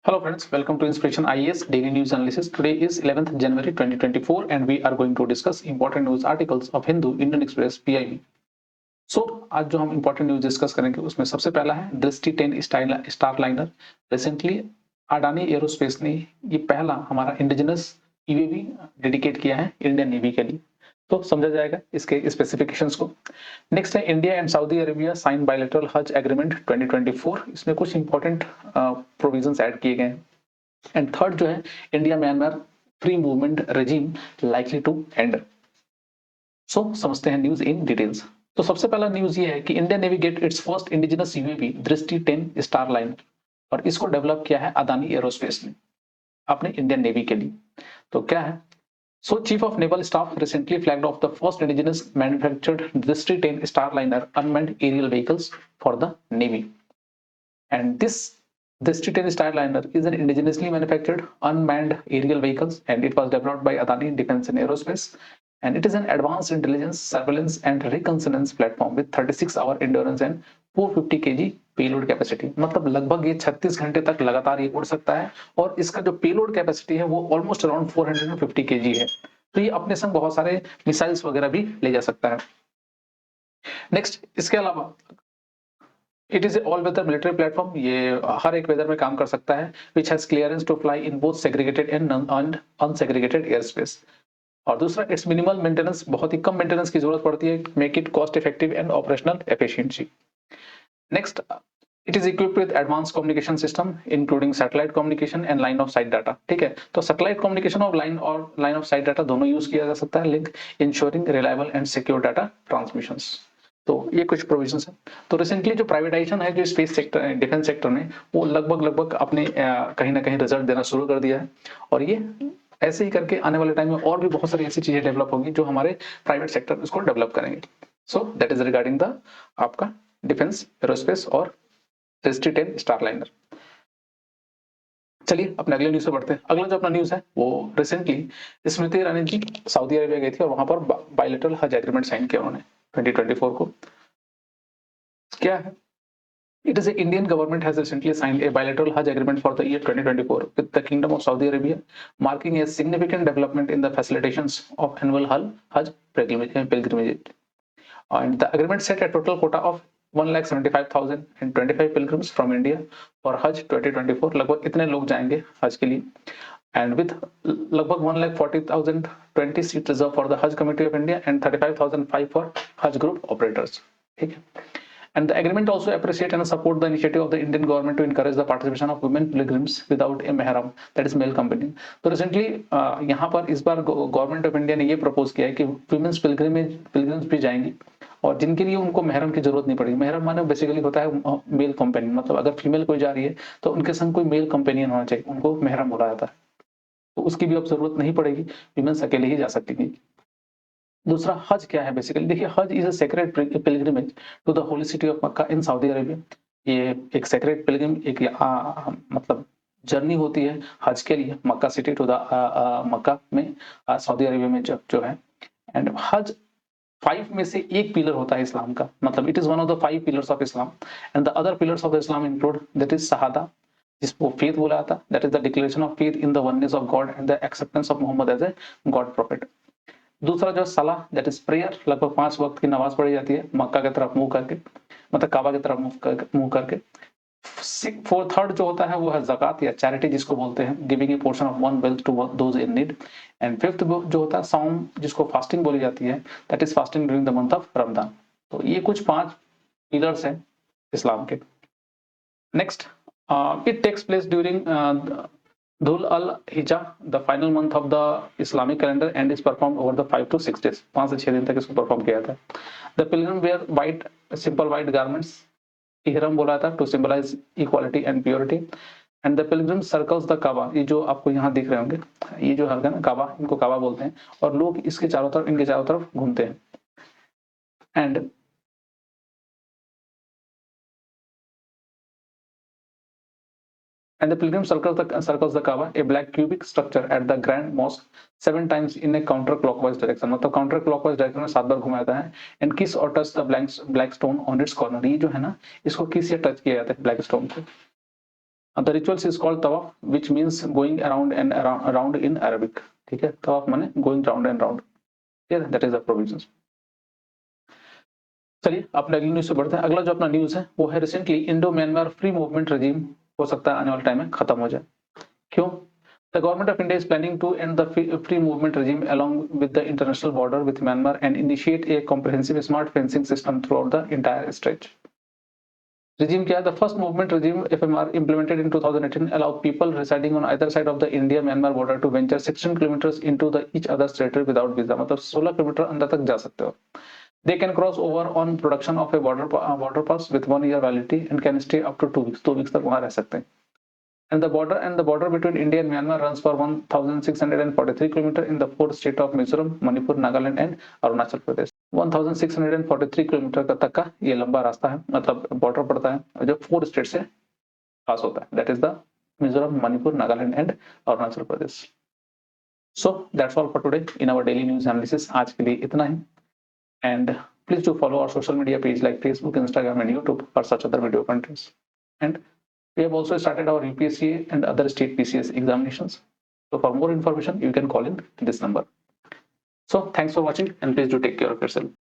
Hello friends, welcome to Inspiration IAS Daily News Analysis. Today is 11th January 2024 and we are going to discuss important news articles of Hindu, Indian Express, PIB. आज जो हम important news discuss करेंगे उसमें सबसे पहला है दृष्टि 10 star liner. Recently Adani aerospace ने ये पहला हमारा इंडिजिनस यूएवी डेडिकेट किया है इंडियन नेवी के लिए, तो समझा जाएगा इसके स्पेसिफिकेशंस को। नेक्स्ट है India and Saudi Arabia sign bilateral Hajj agreement 2024। इसमें कुछ इंपॉर्टेंट प्रोविजंस ऐड किए गए हैं। एंड थर्ड जो है India Myanmar free movement regime likely to end. So समझते हैं न्यूज इन डिटेल्स। तो सबसे पहला न्यूज ये है कि India navy get its first indigenous UAV Drishti 10 star liner और इसको डेवलप किया है अदानी एरोस्पेस ने अपने इंडियन नेवी के लिए। तो क्या है, So, Chief of Naval Staff recently flagged off the first indigenous manufactured Dristy 10 Starliner unmanned aerial vehicles for the Navy. And this Dristy 10 Starliner is an indigenously manufactured unmanned aerial vehicles, and it was developed by Adani Defense and Aerospace. And it is an advanced intelligence, surveillance, and reconnaissance platform with 36-hour endurance and 450 kg payload capacity. मतलब लगभग ये 36 घंटे तक लगातार ये उड़ सकता है और इसका जो पेलोड कैपेसिटी है वो ऑलमोस्ट अराउंड 450 केजी है। तो ये अपने संग बहुत सारे मिसाइल्स वगैरह भी ले जा सकता है। नेक्स्ट, इसके अलावा it is all weather military platform, ये हर एक वेदर में काम कर सकता है। Which has clearance to fly in both segregated and unsegregated air space. और दूसरा, इट्स मिनिमल मेंटेनेंस, बहुत ही कम मेंटेनेंस की जरूरत पड़ती है, make it cost effective and operational efficiency. Next, it is equipped with advanced communication system including satellite communication and line of sight data। ठीक है, तो सैटेलाइट कम्युनिकेशन और लाइन ऑफ साइट डाटा दोनों यूज किया जा सकता है, link ensuring reliable and secure data transmissions. तो ये कुछ प्रोविजंस है। तो रिसेंटली जो प्राइवेटाइजेशन है जो स्पेस सेक्टर डिफेंस सेक्टर में वो लगभग अपने कहीं ना कहीं रिजल्ट देना शुरू कर दिया है और ये ऐसे ही करके आने वाले टाइम में और भी बहुत सारी ऐसी चीजें डेवलप होंगी जो हमारे प्राइवेट सेक्टर इसको डेवलप करेंगे। So that is regarding the आपका डिफेंस एरोस्पेस और दृष्टि 10 स्टारलाइनर। चलिए अपने अगले न्यूज पे बढ़ते हैं। अगला जो अपना न्यूज है वो recently Smriti Irani ji Saudi Arabia गई थी और वहां पर बायलैटरल हज एग्रीमेंट साइन किया उन्होंने 2024 को। क्या है, It is the Indian government has recently signed a bilateral Hajj agreement for the year 2024 with the Kingdom of Saudi Arabia, marking a significant development in the facilitations of annual Hajj pilgrimage. And the agreement set a total quota of 1,75,025 pilgrims from India for Hajj 2024। लगभग इतने लोग जाएंगे हज के लिए। And with लगभग 1,40,020 seats reserved for the Hajj Committee of India and 35,005 for Hajj group operators। ठीक है। And the agreement also appreciate and support the initiative of the Indian government to encourage the participation of women pilgrims without a महरम, that is male companion। तो recently यहाँ पर इस बार government of India ने ये propose किया है कि women's pilgrims भी जाएंगी और जिनके लिए उनको महरम की जरूरत नहीं पड़ेगी। महरम माने बेसिकली होता है मेल कंपेनियन, मतलब अगर फीमेल कोई जा रही है तो उनके संग कोई मेल कंपेनियन होना चाहिए, उनको महरम बोला जाता है। तो उसकी भी अब जरूरत नहीं पड़ेगी, वुमेन्स अकेले ही जा सकती। दूसरा, हज क्या है बेसिकली, देखिए Hajj is a sacred pilgrimage to the holy city of Mecca in Saudi Arabia. ये एक सेक्रेड पिलग्रिम एक मतलब जर्नी होती है हज के लिए मक्का सिटी टू द मक्का में सऊदी अरेबिया में जो है। एंड हज 5 में से एक पिलर होता है इस्लाम का, मतलब it is one of the 5 pillars of Islam. And the other pillars of the Islam include that is शहादा, जिसको फेथ बोला जाता है, that is the declaration of faith in the oneness of God and the acceptance of Muhammad as a God prophet. दूसरा जो सलाह that is prayer, लगभग 5 वक्त की नमाज पढ़ी जाती है मक्का की तरफ मुंह करके, मतलब काबा की तरफ मुंह करके। थर्ड जो होता है वो है ज़कात या चैरिटी जिसको बोलते हैं, giving a portion of one wealth to those in need. And fifth जो होता है सौम, जिसको फास्टिंग बोली जाती है, that is fasting during the month of Ramadan. तो ये कुछ 5 पिलर्स हैं इस्लाम के। Next, it takes place during Dhul al-Hijjah, the final month of the Islamic calendar, and is performed over the 5 to 6 days। 5 से 6 दिन तक इसको परफॉर्म किया जाता है। The pilgrim wear white, simple white garments, ihram बोला था to symbolize equality and purity। And the pilgrim circles the Kaaba, ये जो आपको यहाँ दिख रहे होंगे, ये जो हल्का ना काबा, इनको काबा बोलते हैं और लोग इसके चारों तरफ, इनके चारों तरफ घूमते हैं। And And the pilgrim circles the Kaaba, a black cubic structure at the Grand Mosque 7 times in a counterclockwise direction। मतलब counterclockwise direction में 7 बार घुमाता है। And kiss or touch the black stone on its corner। ये जो है ना, इसको किस या टच किया जाता है ब्लैक स्टोन को। द रिचुअल्स इज कॉल्ड तवाफ which means going around and around in Arabic, ठीक है, तवाफ माने going round and round, that is the provision. चलिए अपने अगली न्यूज से बढ़ते हैं। अगला जो अपना न्यूज है वो है recently Indo Myanmar free movement regime हो सकता है आने वाले टाइम में खत्म हो जाए। क्यों? The government of India is planning to end the free movement regime along with the international border with Myanmar and initiate a comprehensive smart fencing system throughout the entire stretch. Regime क्या है? The first movement regime FMR implemented in 2018 allowed people residing on either side of the India-Myanmar border to venture 16 kilometers into the each other's territory without visa. मतलब 16 kilometre अंदर तक जा सकते हो। They can cross over on production of a border pass with 1 year validity and can stay up to 2 weeks. 2 weeks तक वहाँ रह सकते हैं। And the border between India and Myanmar runs for 1,643 kilometers in the 4 states of Mizoram, Manipur, Nagaland and Arunachal Pradesh. 1,643 kilometre तक का ये लंबा रास्ता है, मतलब बॉर्डर पड़ता है जो 4 स्टेट से पास होता है, that is the Mizoram, Manipur, Nagaland and Arunachal Pradesh. So that's all for today in our daily news analysis. आज के लिए इतना ही, and please do follow our social media page like Facebook, Instagram and YouTube for such other video contents. And we have also started our UPSC and other state PCS examinations. So for more information, you can call in this number. So thanks for watching and please do take care of yourself.